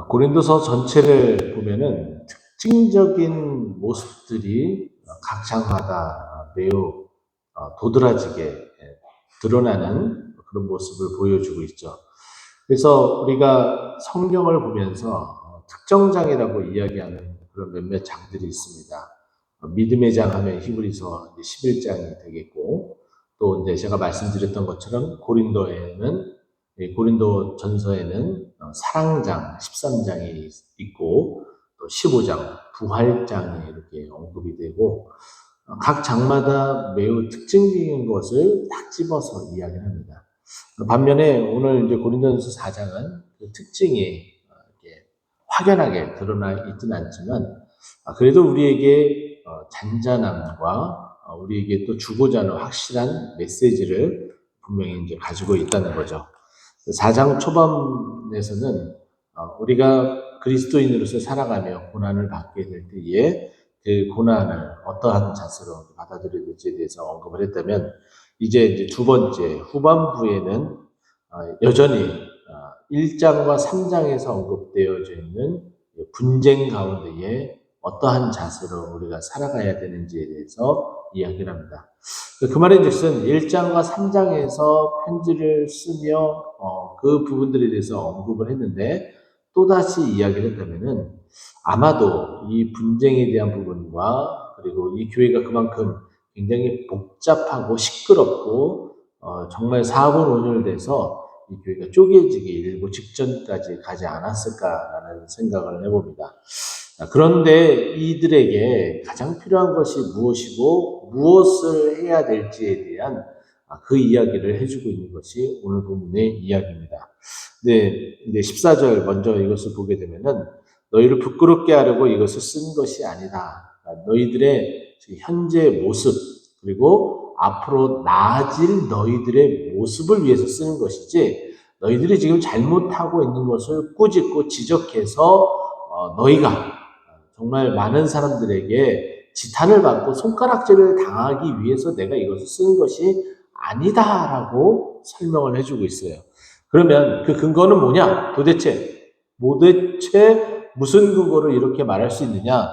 고린도서 전체를 보면은 특징적인 모습들이 각 장마다 매우 도드라지게 드러나는 그런 모습을 보여주고 있죠. 그래서 우리가 성경을 보면서 특정장이라고 이야기하는 그런 몇몇 장들이 있습니다. 믿음의 장 하면 히브리서 11장이 되겠고, 또 이제 제가 말씀드렸던 것처럼 고린도 전서에는 사랑장 13장이 있고, 또 15장 부활장이 이렇게 언급이 되고, 각 장마다 매우 특징적인 것을 딱 집어서 이야기를 합니다. 반면에 오늘 이제 고린도전서 4장은 그 특징이 이렇게 확연하게 드러나 있지는 않지만, 그래도 우리에게 잔잔함과 우리에게 또 주고자 하는 확실한 메시지를 분명히 이제 가지고 있다는 거죠. 4장 초반에서는 우리가 그리스도인으로서 살아가며 고난을 받게 될 때에 그 고난을 어떠한 자세로 받아들여야 될지에 대해서 언급을 했다면, 이제 두 번째 후반부에는 여전히 1장과 3장에서 언급되어져 있는 분쟁 가운데에 어떠한 자세로 우리가 살아가야 되는지에 대해서 이야기를 합니다. 그 말인즉슨 1장과 3장에서 편지를 쓰며 그 부분들에 대해서 언급을 했는데, 또다시 이야기를 했다면은 아마도 이 분쟁에 대한 부분과, 그리고 이 교회가 그만큼 굉장히 복잡하고 시끄럽고 정말 사분오열돼서 이 교회가 쪼개지기 일보 직전까지 가지 않았을까라는 생각을 해봅니다. 그런데 이들에게 가장 필요한 것이 무엇이고 무엇을 해야 될지에 대한 그 이야기를 해주고 있는 것이 오늘 본문의 이야기입니다. 네, 이제 14절 먼저 이것을 보게 되면은 너희를 부끄럽게 하려고 이것을 쓴 것이 아니다. 너희들의 현재 모습, 그리고 앞으로 나아질 너희들의 모습을 위해서 쓰는 것이지, 너희들이 지금 잘못하고 있는 것을 꾸짖고 지적해서 너희가 정말 많은 사람들에게 지탄을 받고 손가락질을 당하기 위해서 내가 이것을 쓰는 것이 아니다라고 설명을 해주고 있어요. 그러면 그 근거는 뭐냐? 도대체 무슨 근거로 이렇게 말할 수 있느냐?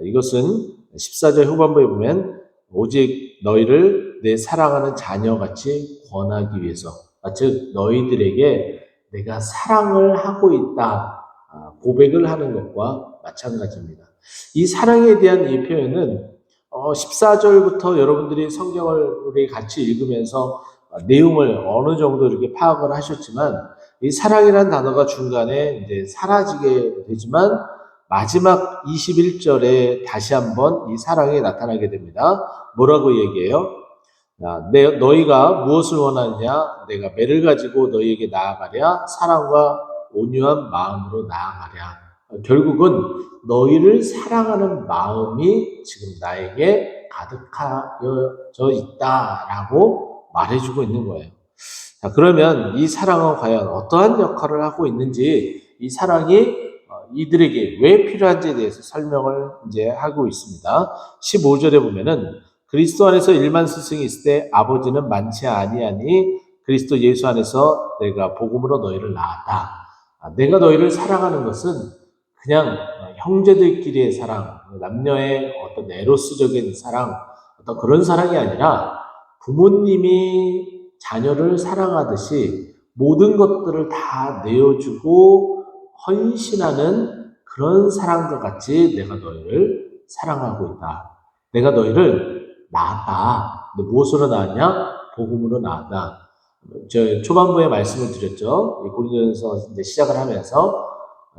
이것은 14절 후반부에 보면 오직 너희를 내 사랑하는 자녀같이 권하기 위해서, 즉 너희들에게 내가 사랑을 하고 있다 고백을 하는 것과 마찬가지입니다. 이 사랑에 대한 이 표현은 14절부터 여러분들이 성경을 우리 같이 읽으면서 내용을 어느 정도 이렇게 파악을 하셨지만, 이 사랑이라는 단어가 중간에 이제 사라지게 되지만 마지막 21절에 다시 한번 이 사랑이 나타나게 됩니다. 뭐라고 얘기해요? 너희가 무엇을 원하느냐? 내가 매를 가지고 너희에게 나아가랴? 사랑과 온유한 마음으로 나아가랴? 결국은 너희를 사랑하는 마음이 지금 나에게 가득하여 있다라고 말해주고 있는 거예요. 자, 그러면 이 사랑은 과연 어떠한 역할을 하고 있는지, 이 사랑이 이들에게 왜 필요한지에 대해서 설명을 이제 하고 있습니다. 15절에 보면은 그리스도 안에서 1만 스승이 있을 때 아버지는 많지 아니하니 그리스도 예수 안에서 내가 복음으로 너희를 낳았다. 내가 너희를 사랑하는 것은 그냥 형제들끼리의 사랑, 남녀의 어떤 에로스적인 사랑, 어떤 그런 사랑이 아니라 부모님이 자녀를 사랑하듯이 모든 것들을 다 내어주고 헌신하는 그런 사랑과 같이 내가 너희를 사랑하고 있다. 내가 너희를 낳았다. 무엇으로 낳았냐? 복음으로 낳았다. 저 초반부에 말씀을 드렸죠. 고린도전서 이제 시작을 하면서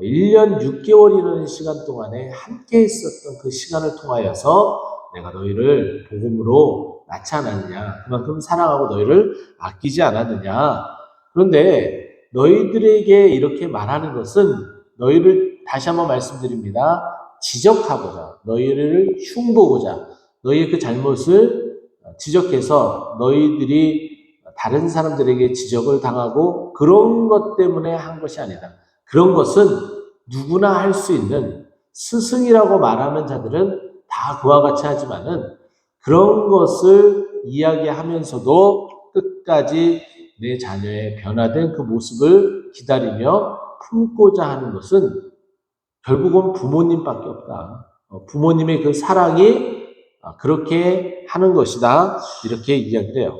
1년 6개월이라는 시간 동안에 함께 있었던 그 시간을 통하여서 내가 너희를 복음으로 낳지 않았느냐, 그만큼 사랑하고 너희를 아끼지 않았느냐. 그런데 너희들에게 이렇게 말하는 것은 너희를 다시 한번 말씀드립니다. 지적하고자, 너희를 흉보고자, 너희의 그 잘못을 지적해서 너희들이 다른 사람들에게 지적을 당하고 그런 것 때문에 한 것이 아니다. 그런 것은 누구나 할 수 있는, 스승이라고 말하는 자들은 다 그와 같이 하지만은 그런 것을 이야기하면서도 끝까지 내 자녀의 변화된 그 모습을 기다리며 품고자 하는 것은 결국은 부모님밖에 없다. 부모님의 그 사랑이 그렇게 하는 것이다. 이렇게 이야기를 해요.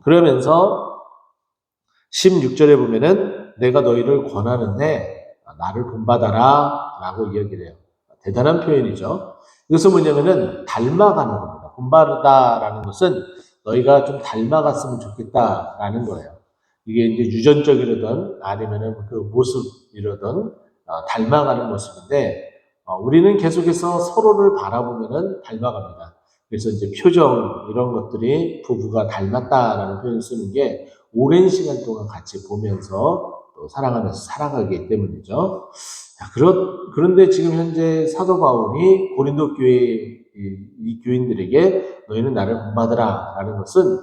그러면서 16절에 보면은 내가 너희를 권하는데 나를 본받아라 라고 이야기를 해요. 대단한 표현이죠. 이것은 뭐냐면은 닮아가는 겁니다. 본받다라는 것은 너희가 좀 닮아갔으면 좋겠다라는 거예요. 이게 이제 유전적이로든 아니면은 그 모습이로든 닮아가는 모습인데 우리는 계속해서 서로를 바라보면은 닮아갑니다. 그래서 이제 표정 이런 것들이 부부가 닮았다라는 표현을 쓰는 게 오랜 시간 동안 같이 보면서 또 사랑하면서 살아가기 때문이죠. 그런데 지금 현재 사도 바울이 고린도 교회 이 교인들에게 너희는 나를 본받으라 라는 것은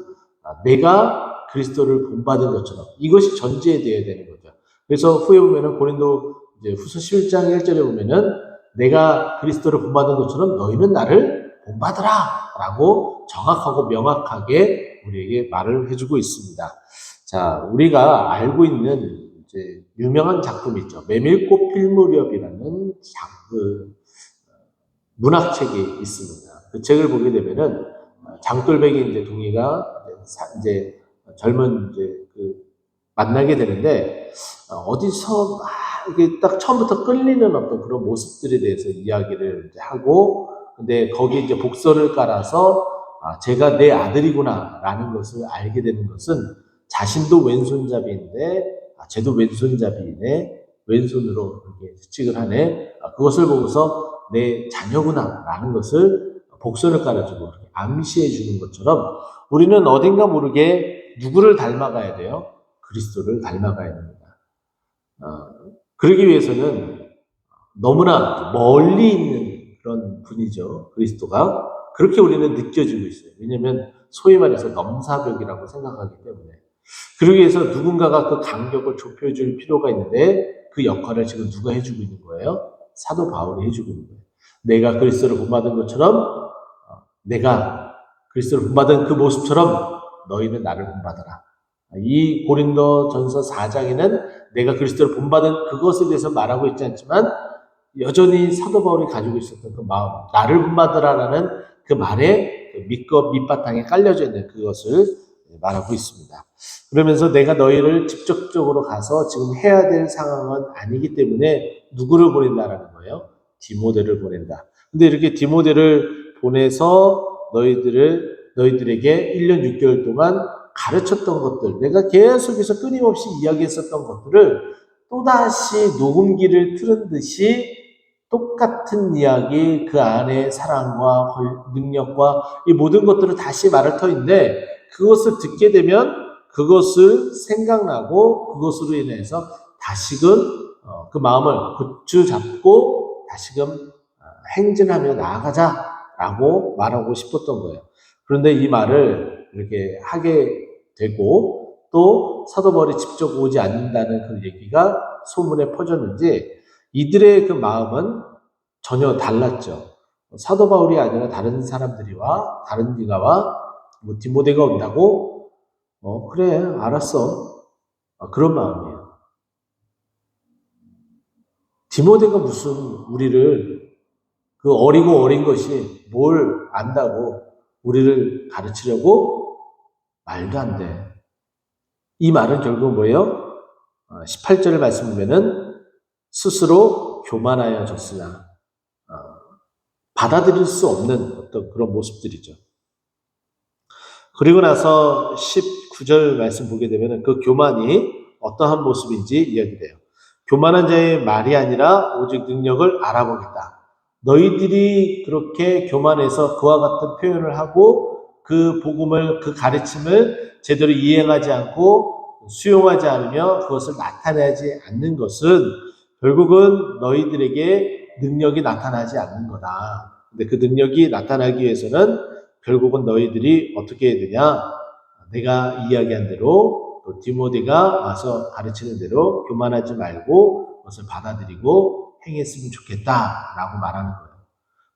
내가 그리스도를 본받은 것처럼 이것이 전제되어야 되는 거죠. 그래서 후에 보면은 고린도 이제 후서 11장 1절에 보면은 내가 그리스도를 본받은 것처럼 너희는 나를 본받으라 라고 정확하고 명확하게 우리에게 말을 해주고 있습니다. 자, 우리가 알고 있는 이제 유명한 작품이 있죠. 메밀꽃 필 무렵이라는 문학책이 있습니다. 그 책을 보게 되면은 장돌배기 이제 동이가 이제 젊은 이제 그 만나게 되는데 어디서 이게 딱 처음부터 끌리는 어떤 그런 모습들에 대해서 이야기를 이제 하고 근데 거기에 이제 복선을 깔아서 제가 내 아들이구나라는 것을 알게 되는 것은 자신도 왼손잡이인데 쟤도 왼손잡이네 왼손으로 이렇게 수칙을 하네 그것을 보고서 내 자녀구나라는 것을 복선을 깔아주고 암시해 주는 것처럼 우리는 어딘가 모르게 누구를 닮아가야 돼요? 그리스도를 닮아가야 됩니다. 그러기 위해서는 너무나 멀리 있는 그런 분이죠. 그리스도가. 그렇게 우리는 느껴지고 있어요. 왜냐하면 소위 말해서 넘사벽이라고 생각하기 때문에. 그러기 위해서 누군가가 그 간격을 좁혀줄 필요가 있는데 그 역할을 지금 누가 해주고 있는 거예요? 사도 바울이 해주고 있는 거예요. 내가 그리스도를 본받은 것처럼 내가 그리스도를 본받은 그 모습처럼 너희는 나를 본받아라. 이 고린도 전서 4장에는 내가 그리스도를 본받은 그것에 대해서 말하고 있지 않지만 여전히 사도 바울이 가지고 있었던 그 마음, 나를 본받으라라는 그 말에 밑바탕에 깔려져 있는 그것을 말하고 있습니다. 그러면서 내가 너희를 직접적으로 가서 지금 해야 될 상황은 아니기 때문에 누구를 보낸다라는 거예요? 디모데를 보낸다. 근데 이렇게 디모데를 보내서 너희들에게 1년 6개월 동안 가르쳤던 것들, 내가 계속해서 끊임없이 이야기했었던 것들을 또다시 녹음기를 틀은 듯이 똑같은 이야기, 그 안에 사랑과 능력과 이 모든 것들을 다시 말할 터인데 그것을 듣게 되면 그것을 생각나고 그것으로 인해서 다시금 그 마음을 고추 잡고 다시금 행진하며 나아가자라고 말하고 싶었던 거예요. 그런데 이 말을 이렇게 하게 되고 또 사도 바울이 직접 오지 않는다는 그 얘기가 소문에 퍼졌는지 이들의 그 마음은 전혀 달랐죠. 사도 바울이 아니라 다른 사람들이와 다른 네가와 뭐 디모데가 온다고 그래 알았어 그런 마음이에요. 디모데가 무슨 우리를 그 어리고 어린 것이 뭘 안다고 우리를 가르치려고 말도 안 돼. 이 말은 결국 뭐예요? 18절을 말씀 보면은 스스로 교만하여졌으나 받아들일 수 없는 어떤 그런 모습들이죠. 그리고 나서 19절 말씀 보게 되면은 그 교만이 어떠한 모습인지 이야기돼요. 교만한 자의 말이 아니라 오직 능력을 알아보겠다. 너희들이 그렇게 교만해서 그와 같은 표현을 하고 그 복음을 그 가르침을 제대로 이행하지 않고 수용하지 않으며 그것을 나타내지 않는 것은 결국은 너희들에게 능력이 나타나지 않는 거다. 근데 그 능력이 나타나기 위해서는 결국은 너희들이 어떻게 해야 되냐? 내가 이야기한 대로 또 디모데가 와서 가르치는 대로 교만하지 말고 그것을 받아들이고 행했으면 좋겠다라고 말하는 거예요.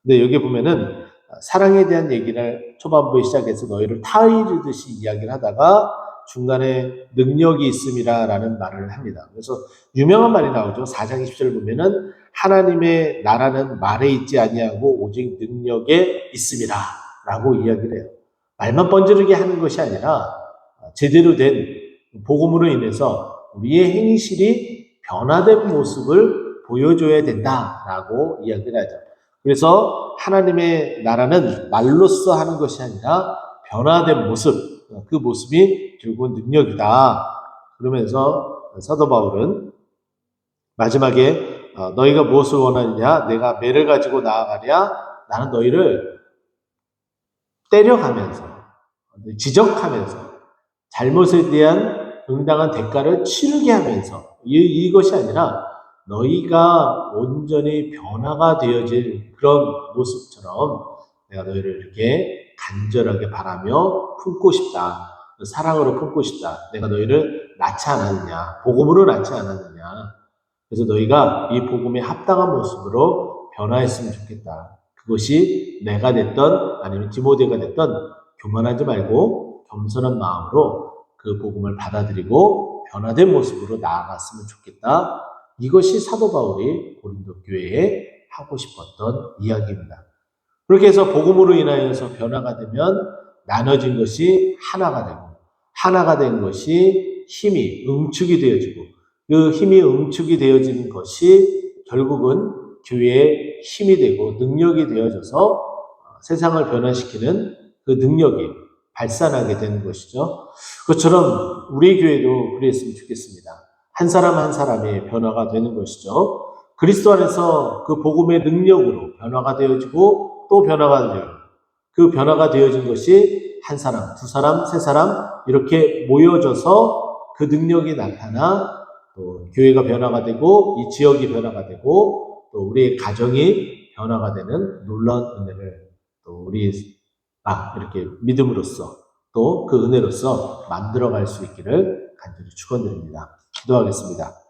근데 여기 보면은 사랑에 대한 얘기를 초반부에 시작해서 너희를 타이르듯이 이야기를 하다가 중간에 능력이 있음이라 라는 말을 합니다. 그래서 유명한 말이 나오죠. 4장 20절 보면은 하나님의 나라는 말에 있지 아니하고 오직 능력에 있음이라 라고 이야기를 해요. 말만 번지르게 하는 것이 아니라 제대로 된 복음으로 인해서 우리의 행실이 변화된 모습을 보여줘야 된다라고 이야기를 하죠. 그래서 하나님의 나라는 말로써 하는 것이 아니라 변화된 모습, 그 모습이 결국은 능력이다. 그러면서 사도 바울은 마지막에 너희가 무엇을 원하느냐? 내가 매를 가지고 나아가랴? 나는 너희를 때려가면서, 지적하면서, 잘못에 대한 응당한 대가를 치르게 하면서, 이것이 아니라 너희가 온전히 변화가 되어질 그런 모습처럼 내가 너희를 이렇게 간절하게 바라며 품고 싶다. 사랑으로 품고 싶다. 내가 너희를 낳지 않았느냐. 복음으로 낳지 않았느냐. 그래서 너희가 이 복음에 합당한 모습으로 변화했으면 좋겠다. 그것이 내가 됐던 아니면 디모데가 됐던 교만하지 말고 겸손한 마음으로 그 복음을 받아들이고 변화된 모습으로 나아갔으면 좋겠다. 이것이 사도 바울이 고린도 교회에 하고 싶었던 이야기입니다. 그렇게 해서 복음으로 인하여서 변화가 되면 나눠진 것이 하나가 되고 하나가 된 것이 힘이 응축이 되어지고 그 힘이 응축이 되어지는 것이 결국은 교회의 힘이 되고 능력이 되어져서 세상을 변화시키는 그 능력이 발산하게 되는 것이죠. 그것처럼 우리 교회도 그랬으면 좋겠습니다. 한 사람 한 사람의 변화가 되는 것이죠. 그리스도 안에서 그 복음의 능력으로 변화가 되어지고 또 변화가 되어지고 그 변화가 되어진 것이 한 사람, 두 사람, 세 사람 이렇게 모여져서 그 능력이 나타나 또 교회가 변화가 되고 이 지역이 변화가 되고 또 우리의 가정이 변화가 되는 놀라운 은혜를 또 우리가 이렇게 믿음으로써 또 그 은혜로써 만들어갈 수 있기를 간절히 축원드립니다. 기도하겠습니다.